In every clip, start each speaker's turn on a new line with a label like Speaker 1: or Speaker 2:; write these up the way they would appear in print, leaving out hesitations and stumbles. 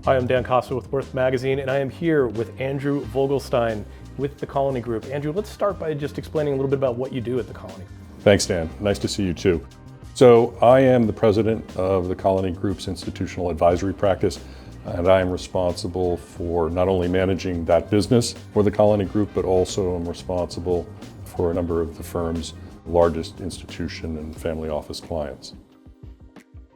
Speaker 1: Hi, I'm Dan Costa with Worth Magazine, and I am here with Andrew Vogelstein with the Colony Group. Andrew, let's start by just explaining a little bit about what you do at the Colony.
Speaker 2: Thanks, Dan. Nice to see you too. So I am the president of the Colony Group's institutional advisory practice, and I am responsible for not only managing that business for the Colony Group, but also I'm responsible for a number of the firm's largest institution and family office clients.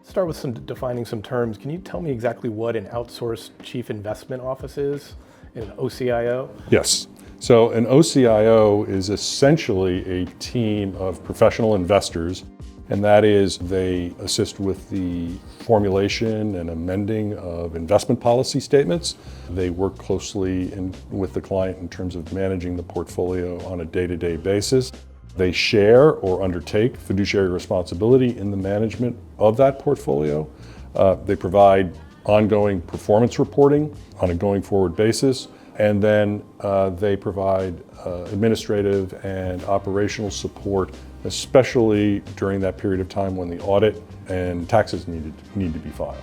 Speaker 1: Start with defining some terms. Can you tell me exactly what an outsourced chief investment office is, an OCIO?
Speaker 2: Yes. So an OCIO is essentially a team of professional investors, and that is they assist with the formulation and amending of investment policy statements. They work closely with the client in terms of managing the portfolio on a day-to-day basis. They share or undertake fiduciary responsibility in the management of that portfolio. They provide ongoing performance reporting on a going forward basis. And then they provide administrative and operational support, especially during that period of time when the audit and taxes need to be filed.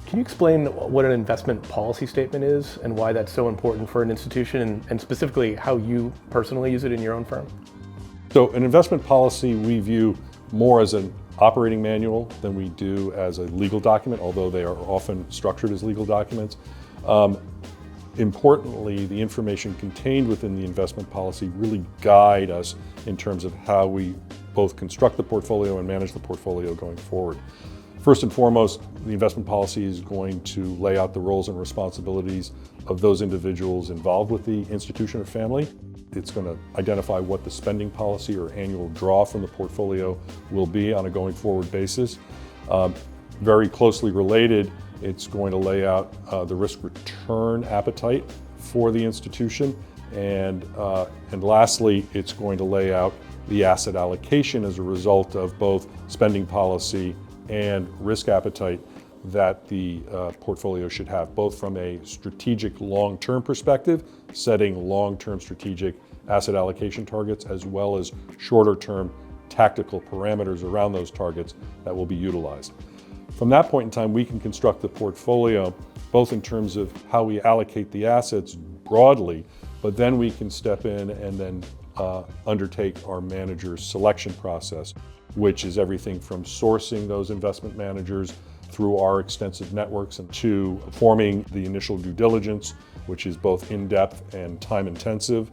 Speaker 1: Can you explain what an investment policy statement is and why that's so important for an institution, and specifically how you personally use it in your own firm?
Speaker 2: So an investment policy we view more as an operating manual than we do as a legal document, although they are often structured as legal documents. Importantly, the information contained within the investment policy really guide us in terms of how we both construct the portfolio and manage the portfolio going forward. First and foremost, the investment policy is going to lay out the roles and responsibilities of those individuals involved with the institution or family. It's going to identify what the spending policy or annual draw from the portfolio will be on a going forward basis. Very closely related, it's going to lay out the risk return appetite for the institution. And lastly, it's going to lay out the asset allocation as a result of both spending policy and risk appetite that the portfolio should have, both from a strategic long-term perspective, setting long-term strategic asset allocation targets, as well as shorter-term tactical parameters around those targets that will be utilized. From that point in time, we can construct the portfolio both in terms of how we allocate the assets broadly, but then we can step in and then undertake our manager's selection process, which is everything from sourcing those investment managers through our extensive networks and to forming the initial due diligence, which is both in-depth and time-intensive.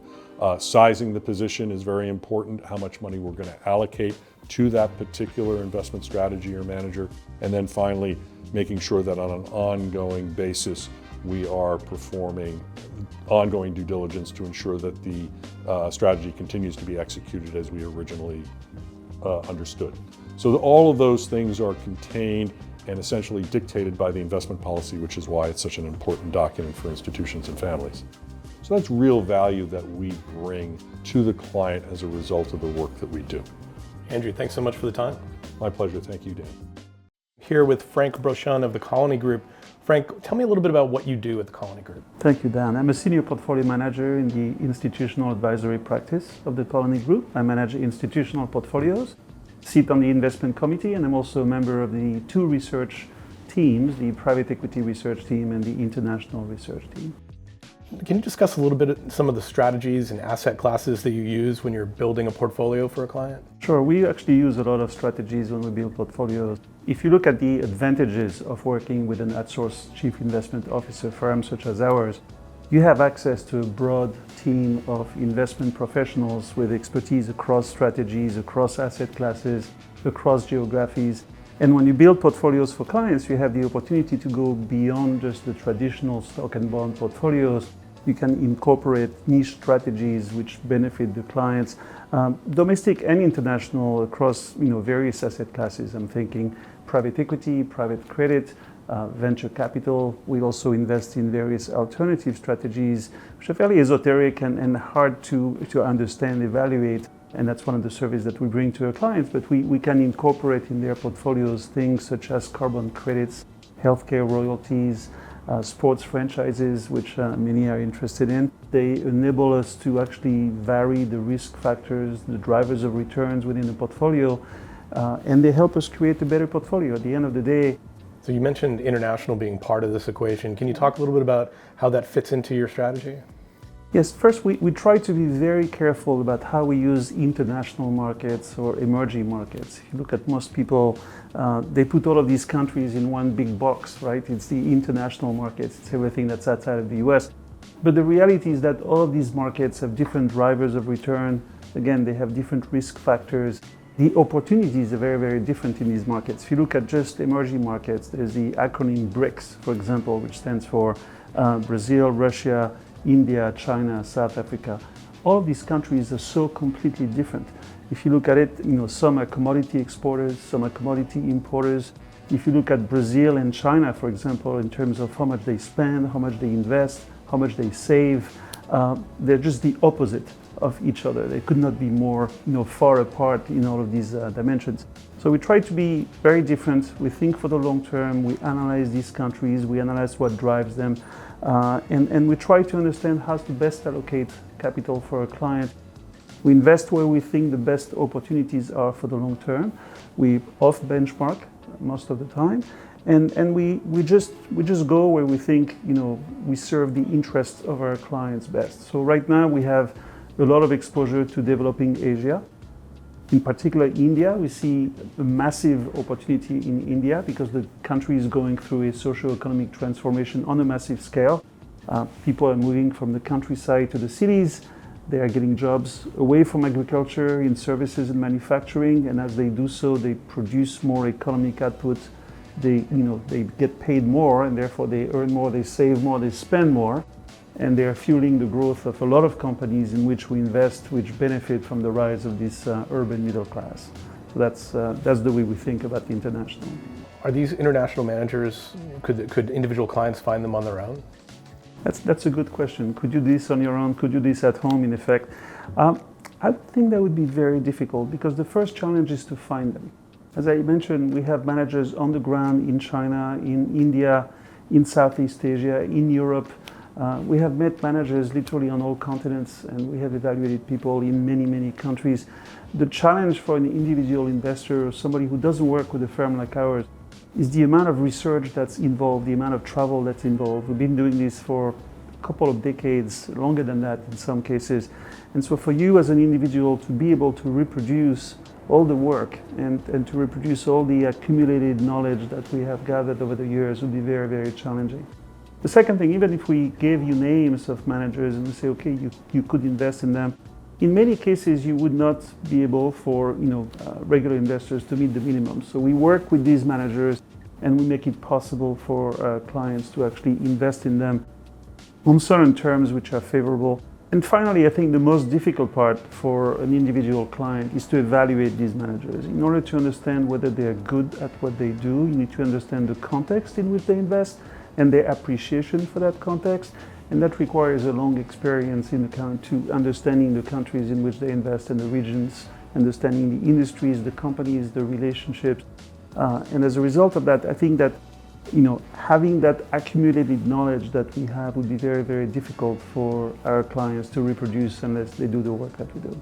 Speaker 2: Sizing the position is very important, how much money we're going to allocate to that particular investment strategy or manager. And then finally, making sure that on an ongoing basis, we are performing ongoing due diligence to ensure that the strategy continues to be executed as we originally understood. So all of those things are contained and essentially dictated by the investment policy, which is why it's such an important document for institutions and families. So that's real value that we bring to the client as a result of the work that we do.
Speaker 1: Andrew, thanks so much for the time.
Speaker 2: My pleasure. Thank you, Dan.
Speaker 1: Here with Frank Brochon of the Colony Group. Frank, tell me a little bit about what you do at the Colony Group.
Speaker 3: Thank you, Dan. I'm a senior portfolio manager in the institutional advisory practice of the Colony Group. I manage institutional portfolios, sit on the investment committee, and I'm also a member of the two research teams, the private equity research team and the international research team.
Speaker 1: Can you discuss a little bit some of the strategies and asset classes that you use when you're building a portfolio for a client?
Speaker 3: Sure, we actually use a lot of strategies when we build portfolios. If you look at the advantages of working with an outsourced chief investment officer firm such as ours, you have access to a broad team of investment professionals with expertise across strategies, across asset classes, across geographies. And when you build portfolios for clients, you have the opportunity to go beyond just the traditional stock and bond portfolios. You can incorporate niche strategies which benefit the clients, domestic and international, across various asset classes. I'm thinking private equity, private credit, venture capital. We also invest in various alternative strategies, which are fairly esoteric and hard to understand, evaluate. And that's one of the services that we bring to our clients, but we can incorporate in their portfolios things such as carbon credits, healthcare royalties, sports franchises, which many are interested in. They enable us to actually vary the risk factors, the drivers of returns within the portfolio, and they help us create a better portfolio. At the end of the day,
Speaker 1: So you mentioned international being part of this equation. Can you talk a little bit about how that fits into your strategy?
Speaker 3: Yes, first we try to be very careful about how we use international markets or emerging markets. If you look at most people, they put all of these countries in one big box, right? It's the international markets, it's everything that's outside of the US. But the reality is that all of these markets have different drivers of return. Again, they have different risk factors. The opportunities are very, very different in these markets. If you look at just emerging markets, there's the acronym BRICS, for example, which stands for Brazil, Russia, India, China, South Africa. All of these countries are so completely different. If you look at it, some are commodity exporters, some are commodity importers. If you look at Brazil and China, for example, in terms of how much they spend, how much they invest, how much they save, they're just the opposite of each other. They could not be more far apart in all of these dimensions. So we try to be very different. We think for the long term, we analyze these countries, we analyze what drives them, and we try to understand how to best allocate capital for a client. We invest where we think the best opportunities are for the long term. We off benchmark most of the time, and we just go where we think we serve the interests of our clients best. So right now we have a lot of exposure to developing Asia. In particular, India, we see a massive opportunity in India because the country is going through a socio-economic transformation on a massive scale. People are moving from the countryside to the cities. They are getting jobs away from agriculture in services and manufacturing, and as they do so, they produce more economic output. They get paid more, and therefore they earn more, they save more, they spend more. And they are fueling the growth of a lot of companies in which we invest, which benefit from the rise of this urban middle class. So that's the way we think about the international.
Speaker 1: Are these international managers, could individual clients find them on their own?
Speaker 3: That's a good question. Could you do this on your own? Could you do this at home, in effect? I think that would be very difficult because the first challenge is to find them. As I mentioned, we have managers on the ground in China, in India, in Southeast Asia, in Europe. We have met managers literally on all continents, and we have evaluated people in many, many countries. The challenge for an individual investor or somebody who doesn't work with a firm like ours is the amount of research that's involved, the amount of travel that's involved. We've been doing this for a couple of decades, longer than that in some cases. And so for you as an individual to be able to reproduce all the work and to reproduce all the accumulated knowledge that we have gathered over the years would be very, very challenging. The second thing, even if we gave you names of managers and we say, okay, you could invest in them, in many cases you would not be able for regular investors to meet the minimum. So we work with these managers and we make it possible for clients to actually invest in them on certain terms which are favorable. And finally, I think the most difficult part for an individual client is to evaluate these managers. In order to understand whether they are good at what they do, you need to understand the context in which they invest and their appreciation for that context. And that requires a long experience in to understanding the countries in which they invest and the regions, understanding the industries, the companies, the relationships. And as a result of that, I think that having that accumulated knowledge that we have would be very, very difficult for our clients to reproduce unless they do the work that we do.